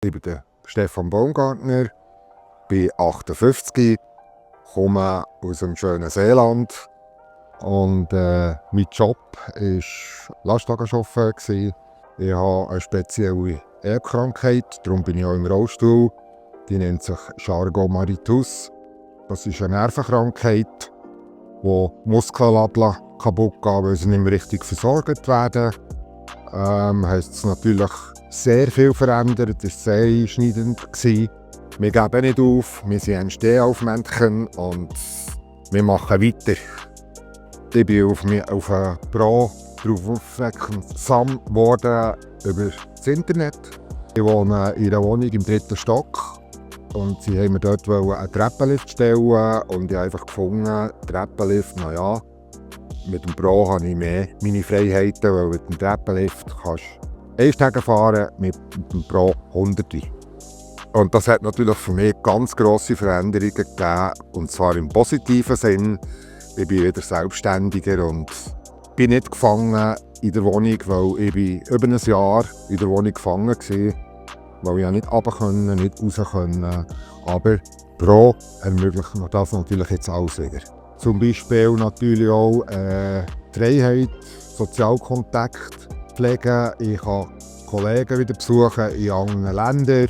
Ich bin der Stefan Baumgartner, bin 58, komme aus dem schönen Seeland und mein Job war Lastwagenchauffeur. Ich habe eine spezielle Erbkrankheit, darum bin ich auch im Rollstuhl. Die nennt sich Charcot-Marie-Tooth. Das ist eine Nervenkrankheit, wo Muskeladern kaputt gehen, weil sie nicht mehr richtig versorgt werden. Hat es natürlich sehr viel verändert, es war sehr einschneidend. Wir geben nicht auf, wir sind ein Stehaufmännchen und wir machen weiter. Ich bin auf einen Pro darauf aufmerksam geworden über das Internet. Ich wohne in einer Wohnung im 3. Stock und sie wollten mir dort einen Treppenlift stellen und ich habe einfach gefunden, Treppenlift, naja, mit dem Pro habe ich mehr meine Freiheiten, weil mit dem Treppenlift kannst du 1 Tage fahren, mit dem Pro 100. Und das hat natürlich für mich ganz grosse Veränderungen gegeben, und zwar im positiven Sinn. Ich bin wieder selbstständiger und bin nicht gefangen in der Wohnung, weil ich bin über ein Jahr in der Wohnung gefangen war, weil ich nicht runter konnte, nicht raus konnte. Aber Pro ermöglicht mir das natürlich jetzt alles wieder. Zum Beispiel natürlich auch Freiheit, Sozialkontakt pflegen. Ich kann Kollegen wieder besuchen in anderen Ländern.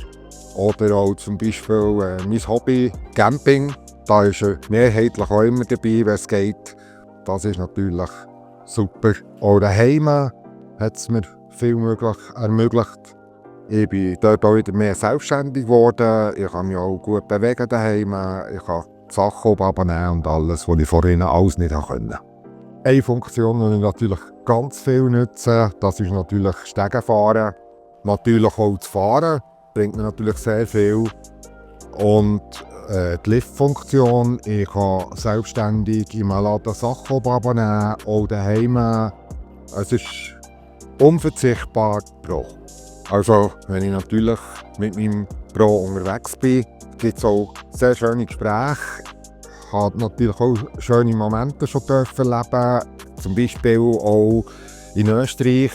Oder auch zum Beispiel mein Hobby, Camping. Da ist er mehrheitlich auch immer dabei, wenn es geht. Das ist natürlich super. Auch daheim hat es mir viel ermöglicht. Ich bin dort auch wieder mehr selbstständig geworden. Ich kann mich auch gut bewegen daheim. Ich kann die Sachen abnehmen und alles, was ich vorhin alles nicht konnte. Eine Funktion, die ich natürlich ganz viel nutze, das ist natürlich Stegenfahren. Natürlich auch das Fahren bringt mir natürlich sehr viel. Und die Liftfunktion, ich kann selbstständig im Laden Sachen abnehmen, auch daheim. Es ist unverzichtbar Pro. Also, wenn ich natürlich mit meinem Pro unterwegs bin, gibt es auch sehr schöne Gespräche. Ich habe natürlich auch schöne Momente schon erleben. Zum Beispiel auch in Österreich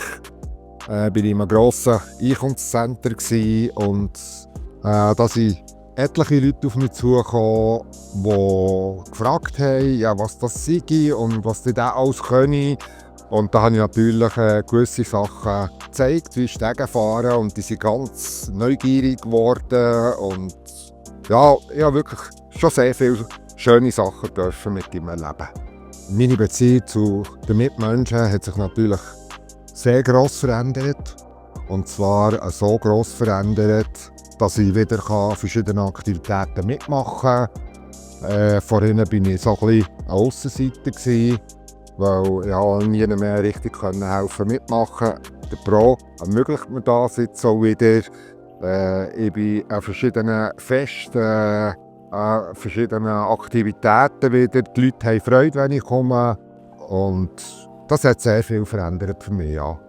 bin ich in einem grossen Einkaufscenter und da sind etliche Leute auf mich zugekommen, die gefragt haben, ja, was das sei und was die da alles können. Und da habe ich natürlich gewisse Sachen gezeigt, wie Stegenfahren, und die sind ganz neugierig geworden. Und ja, ich habe wirklich schon sehr viele schöne Sachen dürfen mit ihm erleben. Meine Beziehung zu den Mitmenschen hat sich natürlich sehr gross verändert. Und zwar so gross verändert, dass ich wieder verschiedene Aktivitäten mitmachen kann. Vorhin war ich so ein bisschen ein Aussenseiter, weil ich nie mehr richtig helfen mitmachen konnte. Der Pro ermöglicht mir das jetzt auch wieder. Ich bin an verschiedenen Festen, an verschiedenen Aktivitäten wieder. Die Leute haben Freude, wenn ich komme. Und das hat sehr viel verändert für mich. Ja.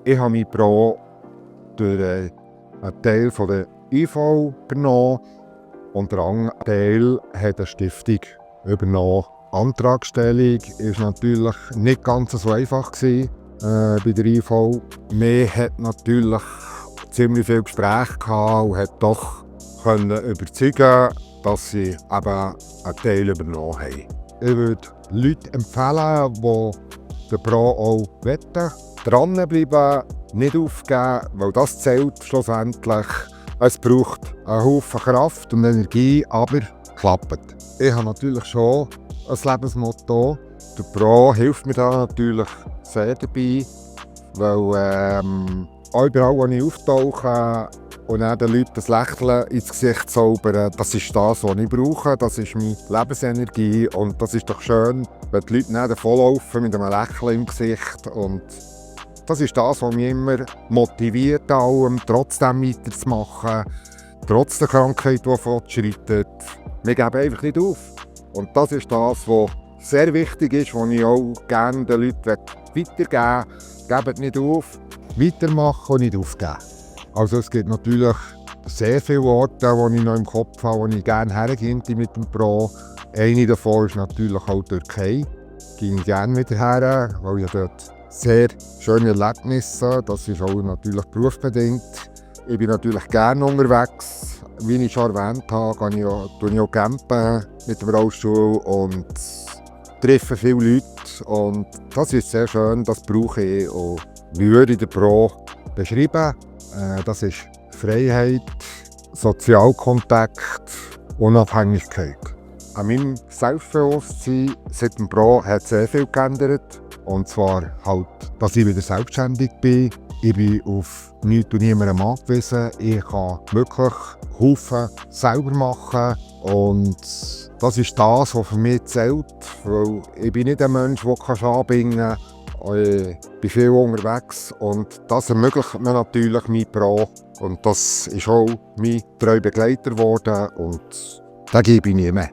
Ich habe mein Pro durch einen Teil von der IV übernommen und der andere Teil hat eine Stiftung übernommen. Antragstellung war natürlich nicht ganz so einfach bei der IV. Wir hatten natürlich ziemlich viele Gespräche und hat doch überzeugen, dass sie eben einen Teil übernommen haben. Ich würde Leute empfehlen, die den Pro auch wollen, dranbleiben, nicht aufgeben, weil das zählt schlussendlich. Es braucht einen Haufen Kraft und Energie, aber klappt. Ich habe natürlich schon ein Lebensmotto. Der Pro hilft mir da natürlich sehr dabei, weil überall, wo ich auftauche und dann den Leuten das Lächeln ins Gesicht zaubern, das ist das, was ich brauche, das ist meine Lebensenergie, und das ist doch schön, wenn die Leute dann davonlaufen mit einem Lächeln im Gesicht. Und das ist das, was mich immer motiviert, trotzdem weiterzumachen, trotz der Krankheit, die fortschreitet. Wir geben einfach nicht auf. Und das ist das, was sehr wichtig ist, was ich auch gerne den Leuten weitergeben will. Gebt nicht auf, weitermachen und nicht aufgeben. Also es gibt natürlich sehr viele Orte, die ich noch im Kopf habe, wo ich gerne hergehe mit dem Pro. Eine davon ist natürlich auch die Türkei. Ich gehe gerne wieder her, weil ich dort sehr schöne Erlebnisse. Das ist auch natürlich berufsbedingt. Ich bin natürlich gerne unterwegs. Wie ich schon erwähnt habe, gehe ich auch campen mit dem Rollstuhl und treffe viele Leute. Und das ist sehr schön, das brauche ich. Und wie würde ich den Pro beschreiben? Das ist Freiheit, Sozialkontakt, Unabhängigkeit. An meinem Selbstbewusstsein seit dem Pro hat sehr viel geändert. Und zwar halt, dass ich wieder selbstständig bin. Ich bin auf nichts und niemandem angewiesen. Ich kann wirklich Haufen selber machen. Und das ist das, was für mich zählt. Weil ich bin nicht ein Mensch, der anbinden kann. Ich bin viel unterwegs und das ermöglicht mir natürlich mein Pro. Und das ist auch mein treuer Begleiter geworden und den gebe ich nie mehr.